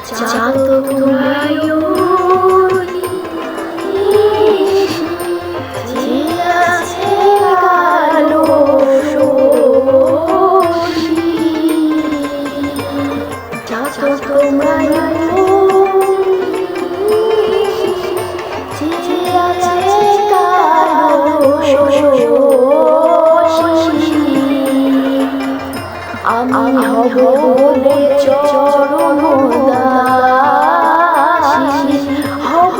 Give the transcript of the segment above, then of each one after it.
জাগো তোমরা যে আছে কালো শোষী। জাগো তোমরা যে আছে কালো শোষী। আমি হব বলে চরণ দাসী, হব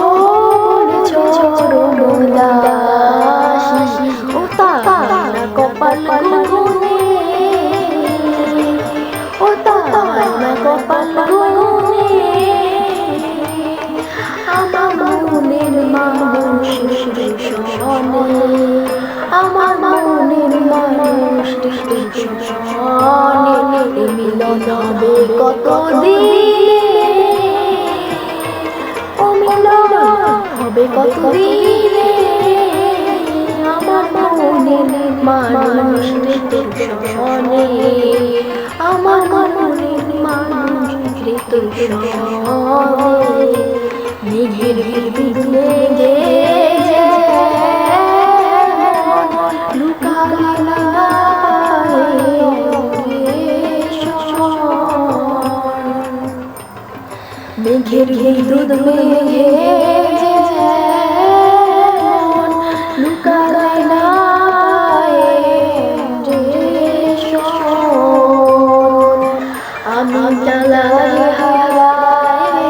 বলে চরণ দাসী। ও তারা কপাল গুনে, ও তারা কপাল গুনে, আমার মনের মানুষ শোনে, আমার মনের মানুষ শোনে। মিলন হবে কতদিন, ও মিলন হবে কতদিন, আমার মনের মানুষ শোনে, আমার মনের মানুষ শোনে। মেঘের বিদুলে মেঘের বিদ্যুৎ মেঘে লুকায় না আমি তালাই হারাই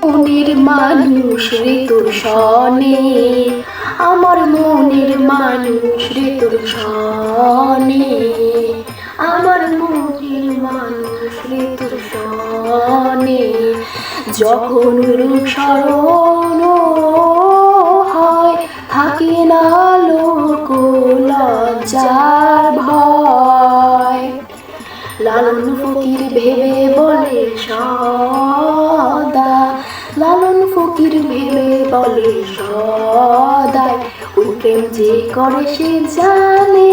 মনের মানুষ রে তোর শনে, আমার মনের মানুষ রে তোর শনে, আমার মনের মানুষ রে তোর শনে। যখন রূপ স্মরণ হয় থাকে না লোক লজ্জার ভয়। লালন ফকির ভেবে বলে সদা, লালন ফকির ভেবে বলে সদাই, ওই প্রেম যে করে সে জানে।